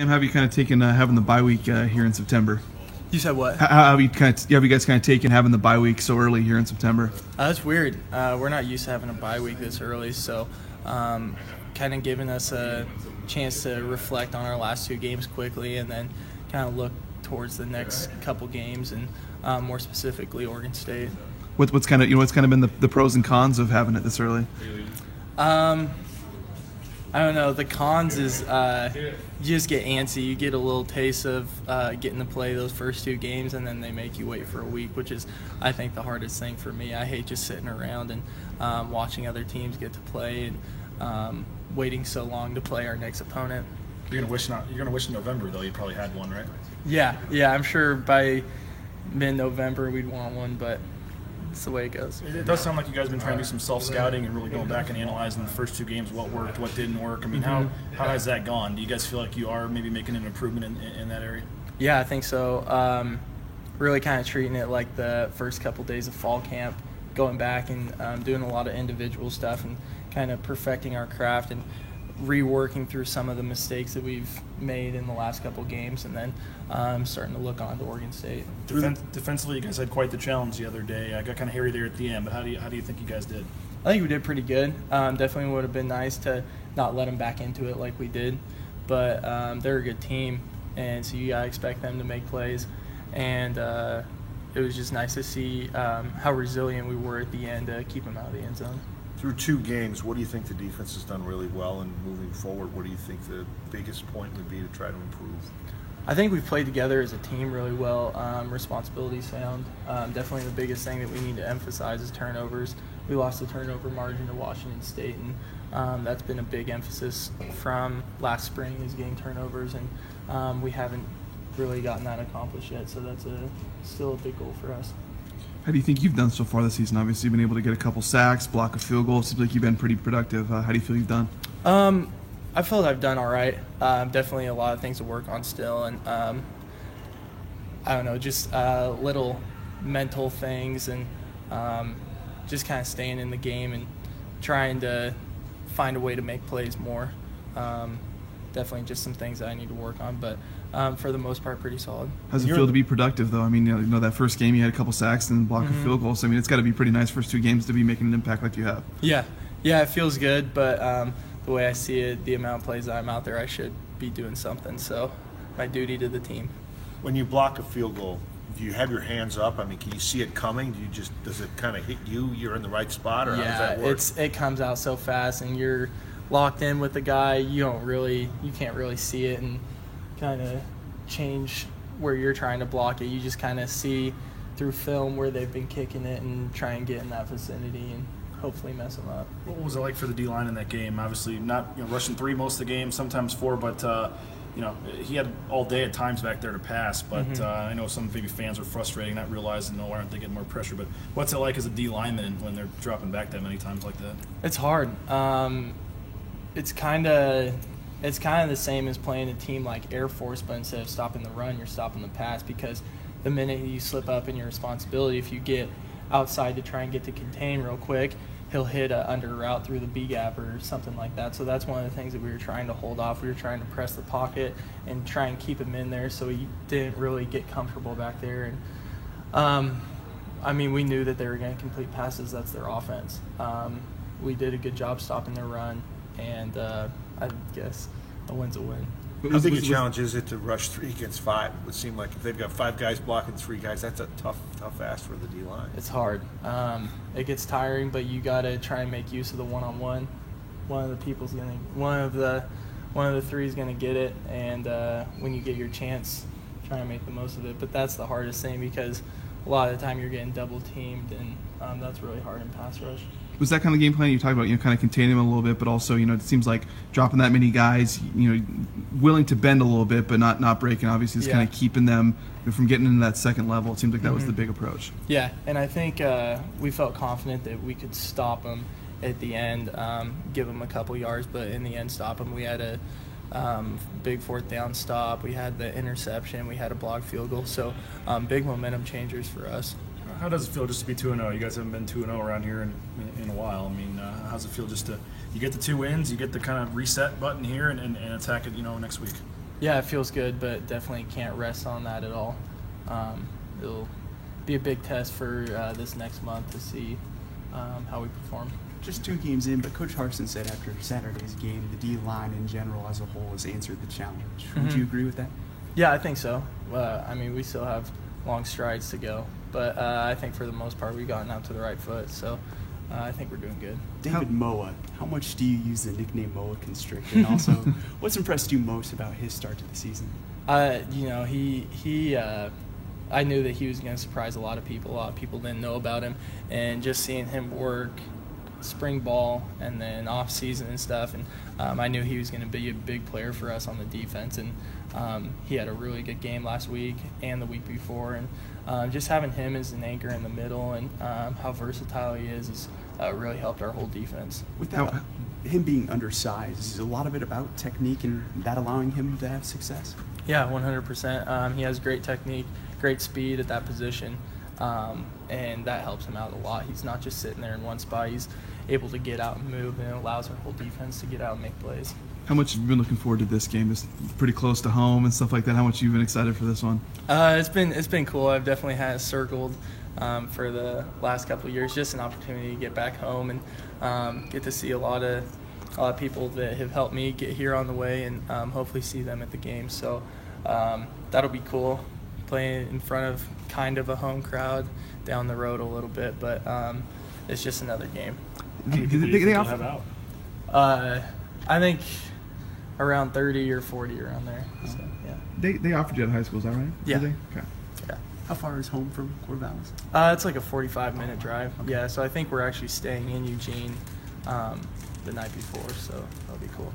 And have you kind of taken having the bye week here in September? You said what? How have you guys kind of taken having the bye week so early here in September? That's weird. We're not used to having a bye week this early, so kind of giving us a chance to reflect on our last two games quickly, and then kind of look towards the next couple games, and more specifically Oregon State. What's kind of been the pros and cons of having it this early? I don't know. The cons is you just get antsy. You get a little taste of getting to play those first two games, and then they make you wait for a week, which is, I think, the hardest thing for me. I hate just sitting around and watching other teams get to play and waiting so long to play our next opponent. You're gonna wish in November though. You probably had one, right? Yeah. I'm sure by mid-November we'd want one, but it's the way it goes. It does sound like you guys have been trying to do some self-scouting and really going back and analyzing the first two games, what worked, what didn't work. I mean, how has that gone? Do you guys feel like you are maybe making an improvement in that area? Yeah, I think so. Really kind of treating it like the first couple days of fall camp, going back and doing a lot of individual stuff and kind of perfecting our craft and reworking through some of the mistakes that we've made in the last couple games, and then starting to look on to Oregon State. Defensively, you guys had quite the challenge the other day. I got kind of hairy there at the end, but how do you think you guys did? I think we did pretty good. Definitely would have been nice to not let them back into it like we did, but they're a good team, and so you gotta expect them to make plays, and it was just nice to see how resilient we were at the end to keep them out of the end zone. Through two games, what do you think the defense has done really well, and moving forward, what do you think the biggest point would be to try to improve? I think we've played together as a team really well. Responsibility sound. Definitely the biggest thing that we need to emphasize is turnovers. We lost the turnover margin to Washington State, and that's been a big emphasis from last spring, is getting turnovers, and we haven't really gotten that accomplished yet, so that's still a big goal for us. How do you think you've done so far this season? Obviously, you've been able to get a couple sacks, block a field goal. It seems like you've been pretty productive. How do you feel you've done? I feel I've done all right. Definitely a lot of things to work on still, and I don't know, just little mental things, and just kind of staying in the game and trying to find a way to make plays more. Definitely just some things that I need to work on, but for the most part, pretty solid. How's it feel to be productive, though? I mean, you know, that first game you had a couple sacks and block a field goal. So, I mean, it's got to be pretty nice first two games to be making an impact like you have. Yeah, it feels good, but the way I see it, the amount of plays that I'm out there, I should be doing something. So, my duty to the team. When you block a field goal, do you have your hands up? I mean, can you see it coming? Does it kind of hit you? You're in the right spot, or how does that work? It comes out so fast, and you're locked in with the guy. You can't really see it and kind of change where you're trying to block it. You just kind of see through film where they've been kicking it and try and get in that vicinity and hopefully mess them up. What was it like for the D-line in that game? Obviously not rushing three most of the game, sometimes four, but he had all day at times back there to pass, but I know some maybe fans were frustrating, not realizing, why aren't they getting more pressure? But what's it like as a D lineman when they're dropping back that many times like that? It's hard. It's kind of the same as playing a team like Air Force, but instead of stopping the run, you're stopping the pass, because the minute you slip up in your responsibility, if you get outside to try and get to contain real quick, he'll hit a under route through the B gap or something like that. So that's one of the things that we were trying to hold off. We were trying to press the pocket and try and keep him in there so he didn't really get comfortable back there. And we knew that they were going to complete passes. That's their offense. We did a good job stopping their run, and I guess a win's a win. How big a challenge is it to rush 3 against 5? It would seem like if they've got 5 guys blocking 3 guys, that's a tough ask for the D-line. It's hard. It gets tiring, but you got to try and make use of the one-on-one. One of the three is gonna get it, and when you get your chance, try and make the most of it. But that's the hardest thing, because a lot of the time you're getting double teamed, and that's really hard in pass rush. Was that kind of game plan you talked about, kind of containing them a little bit, but also, it seems like dropping that many guys, willing to bend a little bit, but not breaking, obviously, is kind of keeping them from getting into that second level. It seems like that was the big approach. Yeah, and I think we felt confident that we could stop them at the end, give them a couple yards, but in the end stop them. We had a big 4th down stop. We had the interception. We had a blocked field goal. So big momentum changers for us. How does it feel just to be 2-0? You guys haven't been 2-0 around here in a while. I mean, how does it feel just to – you get the 2 wins, you get the kind of reset button here and attack it, next week? Yeah, it feels good, but definitely can't rest on that at all. It'll be a big test for this next month to see how we perform. Just 2 games in, but Coach Harsin said after Saturday's game, the D-line in general as a whole has answered the challenge. Would you agree with that? Yeah, I think so. I mean, we still have long strides to go, but I think for the most part we've gotten out to the right foot, so I think we're doing good. David Moa, how much do you use the nickname Moa Constrictor? And also, what's impressed you most about his start to the season? You know, I knew that he was going to surprise a lot of people. A lot of people didn't know about him, and just seeing him work spring ball and then off season and stuff, and I knew he was going to be a big player for us on the defense, and he had a really good game last week and the week before, and just having him as an anchor in the middle and how versatile he is really helped our whole defense. Without him being undersized, is a lot of it about technique and that allowing him to have success? Yeah, 100%. He has great technique, great speed at that position, and that helps him out a lot. He's not just sitting there in one spot. He's able to get out and move, and it allows our whole defense to get out and make plays. How much have you been looking forward to this game? It's pretty close to home and stuff like that. How much have you been excited for this one? It's been cool. I've definitely had it circled for the last couple of years. Just an opportunity to get back home and get to see a lot of people that have helped me get here on the way, and hopefully see them at the game. So that'll be cool. Playing in front of kind of a home crowd down the road a little bit, but it's just another game. They offer, have out? I think around 30 or 40 around there. So, yeah. they offered you at high school, is that right? Yeah. Did they? Okay. Yeah. How far is home from Corvallis? It's like a 45-minute drive. Yeah, so I think we're actually staying in Eugene the night before, so that'll be cool.